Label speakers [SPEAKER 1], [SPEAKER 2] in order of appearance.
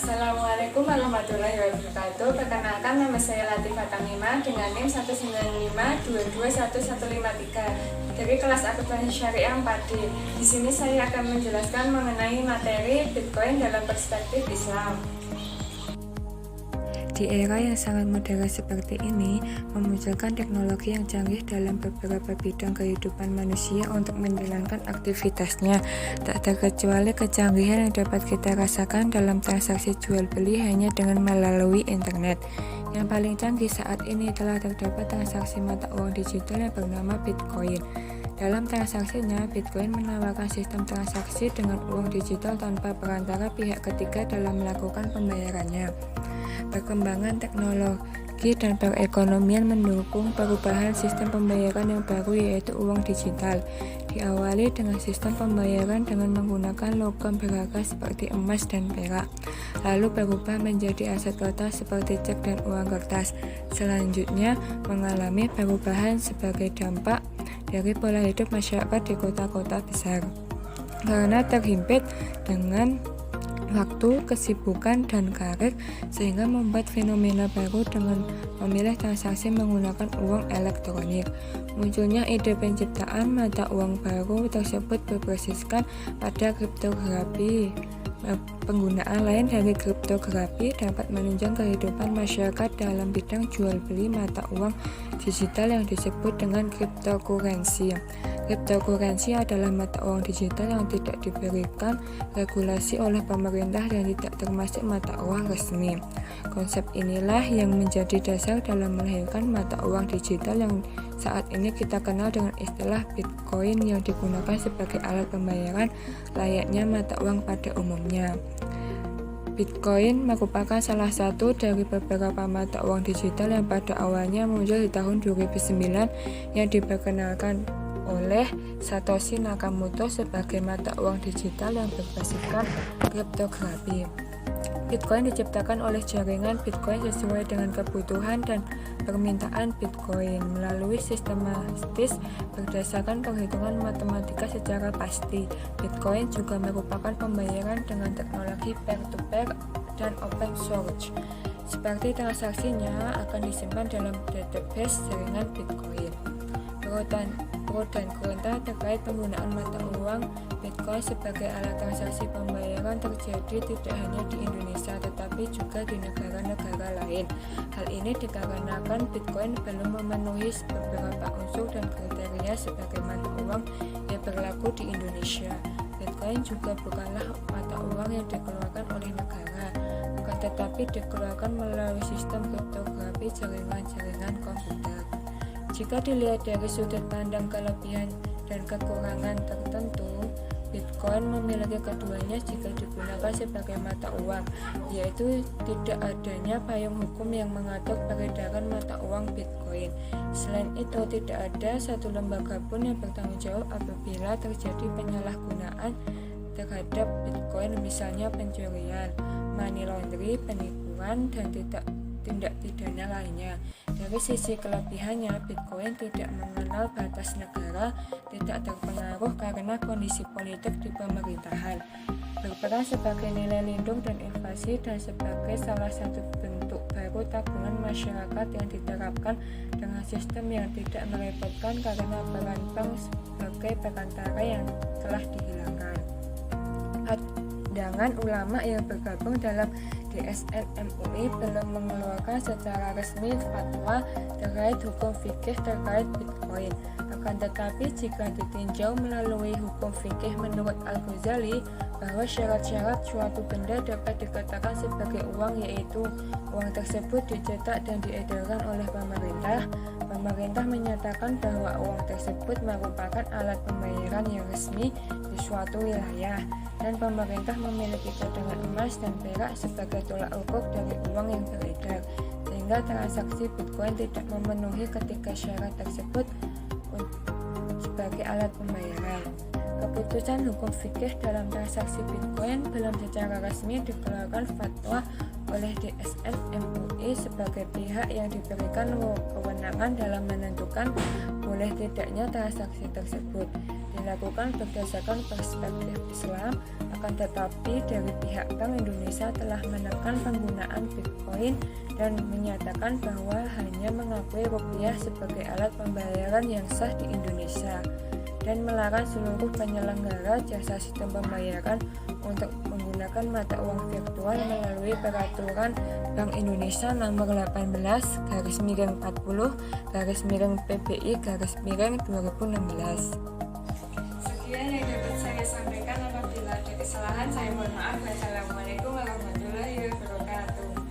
[SPEAKER 1] Assalamualaikum warahmatullahi wabarakatuh. Perkenalkan, nama saya Latifah Tamimah dengan NIM 195221153 dari kelas Akuntansi Syariah 4D. Di sini saya akan menjelaskan mengenai materi Bitcoin dalam perspektif Islam. Di era yang sangat modern seperti ini, memunculkan teknologi yang canggih dalam beberapa bidang kehidupan manusia untuk menjalankan aktivitasnya. Tak terkecuali kecanggihan yang dapat kita rasakan dalam transaksi jual beli hanya dengan melalui internet. Yang paling canggih saat ini telah terdapat transaksi mata uang digital yang bernama Bitcoin. Dalam transaksinya, Bitcoin menawarkan sistem transaksi dengan uang digital tanpa perantara pihak ketiga dalam melakukan pembayarannya. Perkembangan teknologi dan perekonomian mendukung perubahan sistem pembayaran yang baru, yaitu uang digital. Diawali dengan sistem pembayaran dengan menggunakan logam berharga seperti emas dan perak, lalu berubah menjadi aset kertas seperti cek dan uang kertas. Selanjutnya mengalami perubahan sebagai dampak dari pola hidup masyarakat di kota-kota besar. Karena terhimpit dengan waktu, kesibukan, dan karir, sehingga membuat fenomena baru dengan memilih transaksi menggunakan uang elektronik. Munculnya ide penciptaan mata uang baru tersebut berbasiskan pada kriptografi. Penggunaan lain dari kriptografi dapat menunjang kehidupan masyarakat dalam bidang jual beli mata uang digital yang disebut dengan cryptocurrency. Cryptocurrency adalah mata uang digital yang tidak diberikan regulasi oleh pemerintah dan tidak termasuk mata uang resmi. Konsep inilah yang menjadi dasar dalam melahirkan mata uang digital yang saat ini kita kenal dengan istilah Bitcoin yang digunakan sebagai alat pembayaran layaknya mata uang pada umumnya. Bitcoin merupakan salah satu dari beberapa mata uang digital yang pada awalnya muncul di tahun 2009 yang diperkenalkan oleh Satoshi Nakamoto sebagai mata uang digital yang berbasiskan kriptografi. Bitcoin diciptakan oleh jaringan Bitcoin sesuai dengan kebutuhan dan permintaan Bitcoin melalui sistematis berdasarkan perhitungan matematika secara pasti. Bitcoin juga merupakan pembayaran dengan teknologi peer-to-peer dan open source. Seperti transaksinya akan disimpan dalam database jaringan Bitcoin. Pro dan kontra terkait penggunaan mata uang Bitcoin sebagai alat transaksi pembayaran terjadi tidak hanya di Indonesia tetapi juga di negara-negara lain. Hal ini dikarenakan Bitcoin belum memenuhi beberapa unsur dan kriteria sebagai mata uang yang berlaku di Indonesia. Bitcoin juga bukanlah mata uang yang dikeluarkan oleh negara, akan tetapi dikeluarkan melalui sistem kriptografi jaringan-jaringan komputer. Jika dilihat dari sudut pandang kelebihan dan kekurangan tertentu, Bitcoin memiliki keduanya jika digunakan sebagai mata uang, yaitu tidak adanya payung hukum yang mengatur peredaran mata uang Bitcoin. Selain itu, tidak ada satu lembaga pun yang bertanggung jawab apabila terjadi penyalahgunaan terhadap Bitcoin, misalnya pencurian, money laundering, penipuan, dan tindak pidana lainnya. Dari sisi kelebihannya, Bitcoin tidak mengenal batas negara, tidak terpengaruh karena kondisi politik di pemerintahan, berperan sebagai nilai lindung dan inflasi, dan sebagai salah satu bentuk baru tabungan masyarakat yang diterapkan dengan sistem yang tidak merepotkan karena peran bank sebagai perantara yang telah dihilangkan. Pandangan ulama yang bergabung dalam DSN MUI belum mengeluarkan secara resmi fatwa terkait hukum fikih terkait Bitcoin. Akan tetapi jika ditinjau melalui hukum fikih menurut Al-Ghazali bahwa syarat-syarat suatu benda dapat dikatakan sebagai uang, yaitu uang tersebut dicetak dan diedarkan oleh pemerintah. Pemerintah menyatakan bahwa uang tersebut merupakan alat pembayaran yang resmi di suatu wilayah, dan pemerintah memiliki cadangan emas dan perak sebagai tolak ukur dari uang yang beredar, sehingga transaksi Bitcoin tidak memenuhi ketiga syarat tersebut sebagai alat pembayaran. Keputusan hukum fikih dalam transaksi Bitcoin belum secara resmi dikeluarkan fatwa oleh DSN MUI sebagai pihak yang diberikan kewenangan dalam menentukan boleh tidaknya transaksi tersebut dilakukan berdasarkan perspektif Islam. Akan tetapi dari pihak Bank Indonesia telah menekan penggunaan Bitcoin dan menyatakan bahwa hanya mengakui rupiah sebagai alat pembayaran yang sah di Indonesia dan melarang seluruh penyelenggara jasa sistem pembayaran untuk menggunakan mata uang virtual melalui peraturan Bank Indonesia nomor 18/40/PBI/2016.
[SPEAKER 2] Sekian yang dapat saya sampaikan. Apabila ada kesalahan, saya mohon maaf. Wassalamualaikum warahmatullahi wabarakatuh.